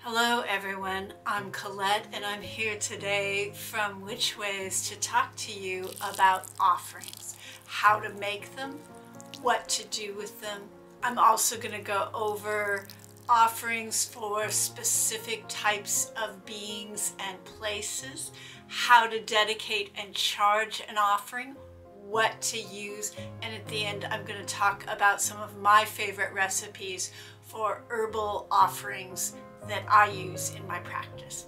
Hello everyone, I'm Colette and I'm here today from Which Ways to talk to you about offerings, how to make them, what to do with them. I'm also going to go over offerings for specific types of beings and places, how to dedicate and charge an offering, what to use, and at the end I'm going to talk about some of my favorite recipes for herbal offerings that I use in my practice.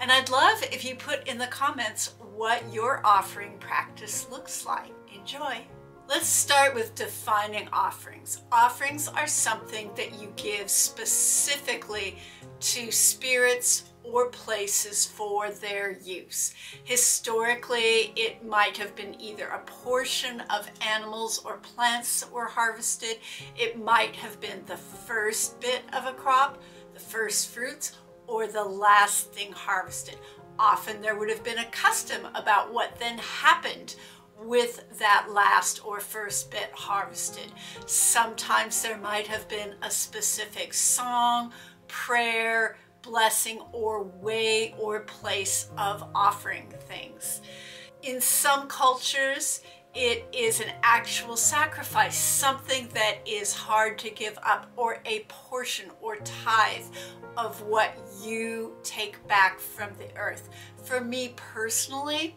And I'd love if you put in the comments what your offering practice looks like. Enjoy! Let's start with defining offerings. Offerings are something that you give specifically to spirits or places for their use. Historically, it might have been either a portion of animals or plants that were harvested. It might have been the first bit of a crop, the first fruits, or the last thing harvested. Often there would have been a custom about what then happened with that last or first bit harvested. Sometimes there might have been a specific song, prayer, blessing, or way or place of offering things. In some cultures, it is an actual sacrifice, something that is hard to give up, or a portion or tithe of what you take back from the earth. For me personally,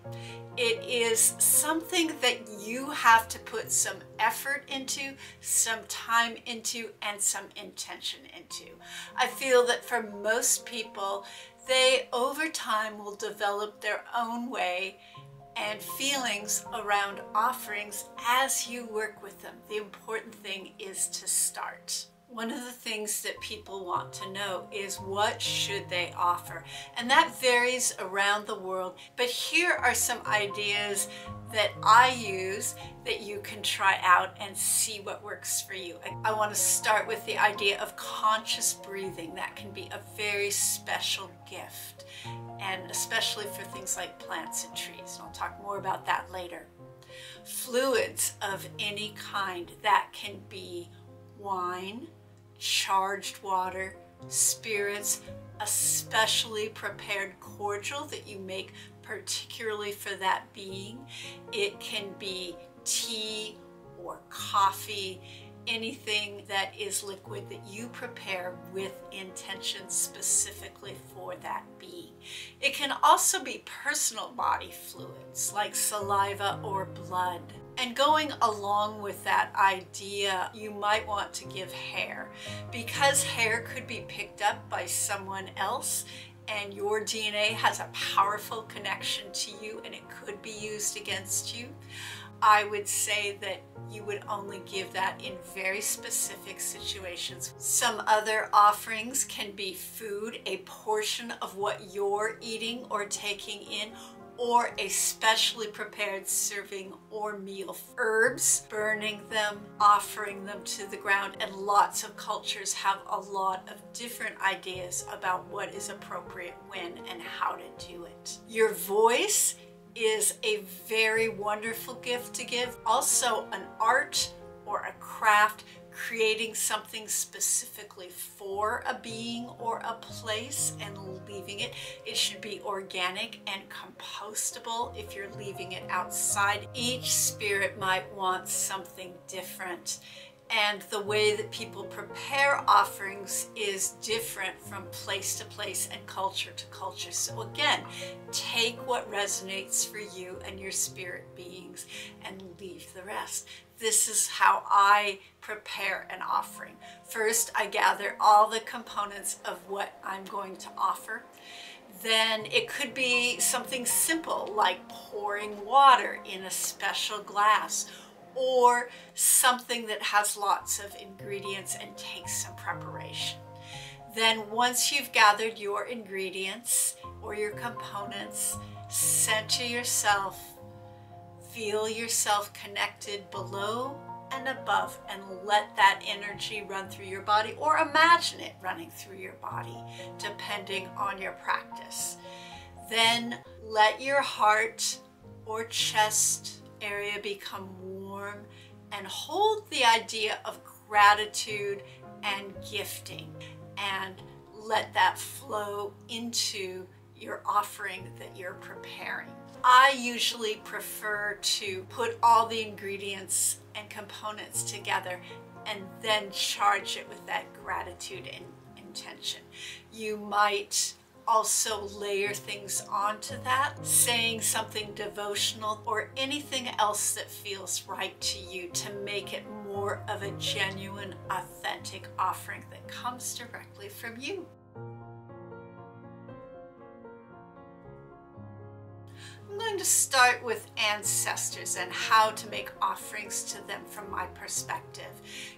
it is something that you have to put some effort into, some time into, and some intention into. I feel that for most people, they over time will develop their own way and feelings around offerings as you work with them. The important thing is to start. One of the things that people want to know is what should they offer? And that varies around the world, but here are some ideas that I use that you can try out and see what works for you. I want to start with the idea of conscious breathing. That can be a very special gift, and especially for things like plants and trees. And I'll talk more about that later. Fluids of any kind, that can be wine, charged water, spirits, a specially prepared cordial that you make particularly for that being. It can be tea or coffee, anything that is liquid that you prepare with intention specifically for that being. It can also be personal body fluids like saliva or blood. And going along with that idea, you might want to give hair, because hair could be picked up by someone else and your DNA has a powerful connection to you and it could be used against you. I would say that you would only give that in very specific situations. Some other offerings can be food, a portion of what you're eating or taking in, or a specially prepared serving or meal. Herbs, burning them, offering them to the ground, and lots of cultures have a lot of different ideas about what is appropriate when and how to do it. Your voice is a very wonderful gift to give. Also an art or a craft, creating something specifically for a being or a place and leaving it. It should be organic and compostable if you're leaving it outside. Each spirit might want something different, and the way that people prepare offerings is different from place to place and culture to culture. So again, take what resonates for you and your spirit beings and leave the rest. This is how I prepare an offering. First, I gather all the components of what I'm going to offer. Then it could be something simple like pouring water in a special glass, or something that has lots of ingredients and takes some preparation. Then once you've gathered your ingredients or your components, center yourself, feel yourself connected below and above, and let that energy run through your body, or imagine it running through your body, depending on your practice. Then let your heart or chest area become warm, and hold the idea of gratitude and gifting, and let that flow into your offering that you're preparing. I usually prefer to put all the ingredients and components together and then charge it with that gratitude and intention. You might also layer things onto that, saying something devotional or anything else that feels right to you to make it more of a genuine, authentic offering that comes directly from you. I'm going to start with ancestors and how to make offerings to them from my perspective.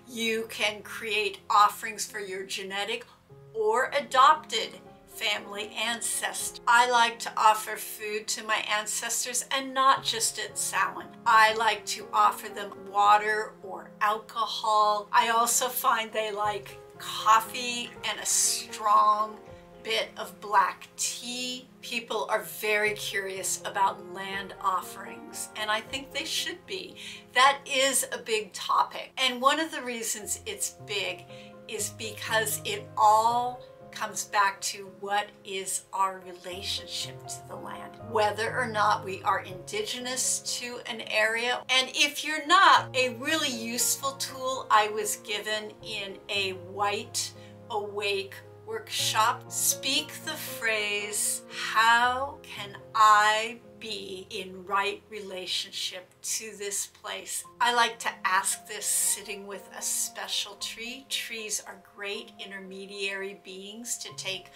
You can create offerings for your genetic or adopted family ancestor. I like to offer food to my ancestors, and not just at Samhain. I like to offer them water or alcohol. I also find they like coffee and a strong bit of black tea. People are very curious about land offerings, and I think they should be. That is a big topic, and one of the reasons it's big is because it all comes back to what is our relationship to the land, whether or not we are indigenous to an area. And if you're not, a really useful tool I was given in a White Awake workshop, speak the phrase, how can I be in right relationship to this place? I like to ask this sitting with a special tree. Trees are great intermediary beings to take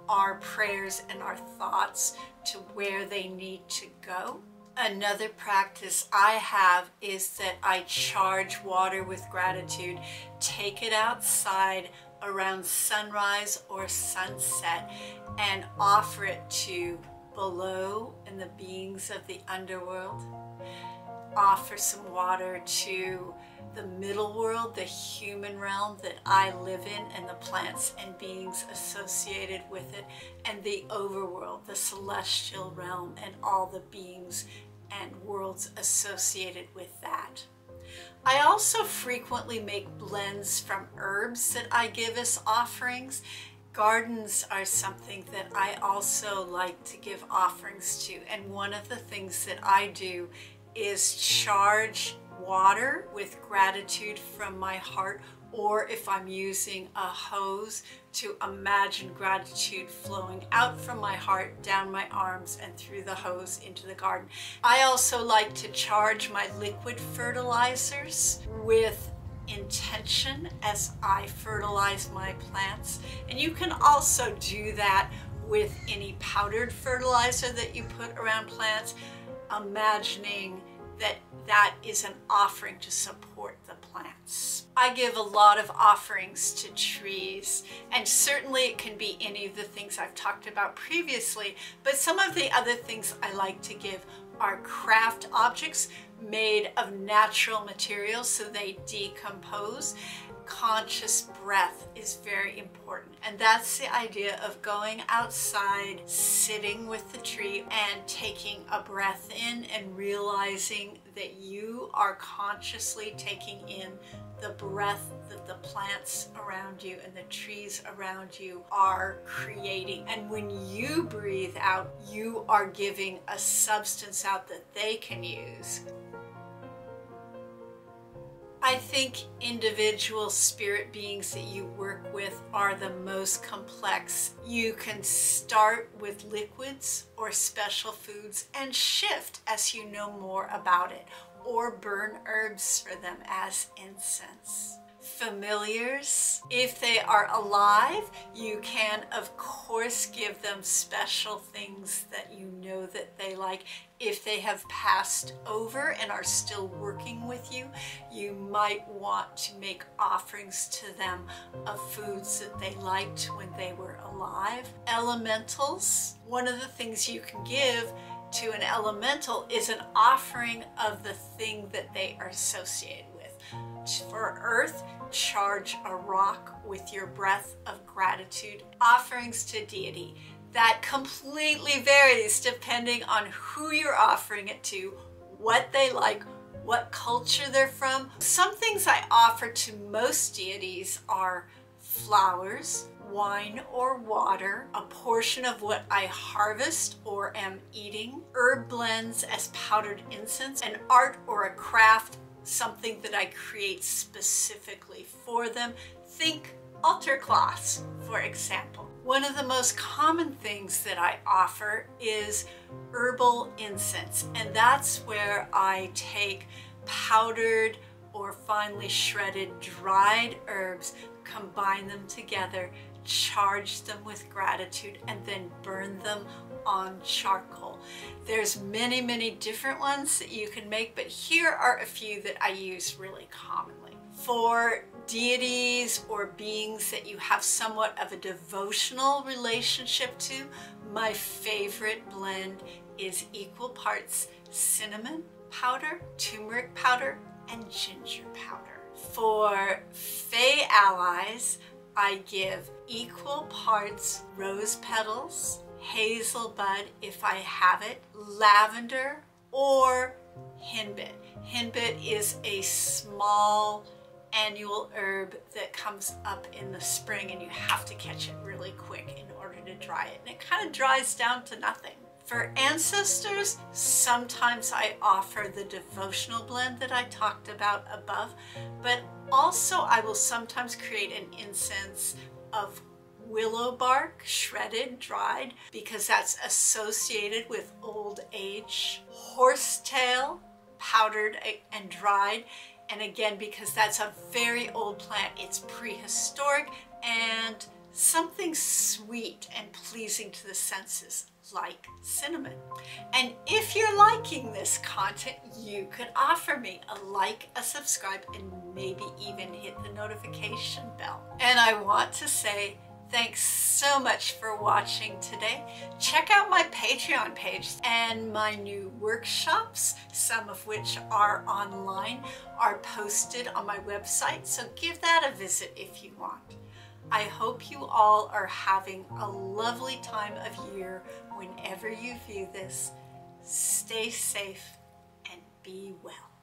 our prayers and our thoughts to where they need to go. Another practice I have is that I charge water with gratitude, take it outside around sunrise or sunset, and offer it to below and the beings of the underworld. Offer some water to the middle world, the human realm that I live in, and the plants and beings associated with it, and the overworld, the celestial realm, and all the beings and worlds associated with that. I also frequently make blends from herbs that I give as offerings. Gardens are something that I also like to give offerings to, and one of the things that I do is charge water with gratitude from my heart, or if I'm using a hose, to imagine gratitude flowing out from my heart, down my arms, and through the hose into the garden. I also like to charge my liquid fertilizers with intention as I fertilize my plants. And you can also do that with any powdered fertilizer that you put around plants, imagining that that is an offering to support the plants. I give a lot of offerings to trees, and certainly it can be any of the things I've talked about previously, but some of the other things I like to give are craft objects made of natural materials so they decompose. Conscious breath is very important, and that's the idea of going outside, sitting with the tree, and taking a breath in and realizing that you are consciously taking in the breath that the plants around you and the trees around you are creating. And when you breathe out, you are giving a substance out that they can use. I think individual spirit beings that you work with are the most complex. You can start with liquids or special foods and shift as you know more about it, or burn herbs for them as incense. Familiars, if they are alive, you can of course give them special things that you know that they like. If they have passed over and are still working with you, you might want to make offerings to them of foods that they liked when they were alive. Elementals, one of the things you can give to an elemental is an offering of the thing that they are associated with. For earth, charge a rock with your breath of gratitude. Offerings to deity, that completely varies depending on who you're offering it to, what they like, what culture they're from. Some things I offer to most deities are flowers, wine or water, a portion of what I harvest or am eating, herb blends as powdered incense, an art or a craft, something that I create specifically for them. Think altar cloths, for example. One of the most common things that I offer is herbal incense, and that's where I take powdered or finely shredded dried herbs, combine them together, charge them with gratitude, and then burn them on charcoal. There's many different ones that you can make, but here are a few that I use really commonly. For deities or beings that you have somewhat of a devotional relationship to, my favorite blend is equal parts cinnamon powder, turmeric powder, and ginger powder. For Fae allies, I give equal parts rose petals, hazel bud if I have it, lavender, or henbit. Henbit is a small annual herb that comes up in the spring, and you have to catch it really quick in order to dry it, and it kind of dries down to nothing. For ancestors, sometimes I offer the devotional blend that I talked about above, but also I will sometimes create an incense of willow bark, shredded, dried, because that's associated with old age, horsetail, powdered and dried, and again, because that's a very old plant, it's prehistoric, and something sweet and pleasing to the senses, like cinnamon. And if you're liking this content, you could offer me a like, a subscribe, and maybe even hit the notification bell. And I want to say thanks so much for watching today. Check out my Patreon page, and my new workshops, some of which are online, are posted on my website, so give that a visit if you want. I hope you all are having a lovely time of year whenever you view this. Stay safe and be well.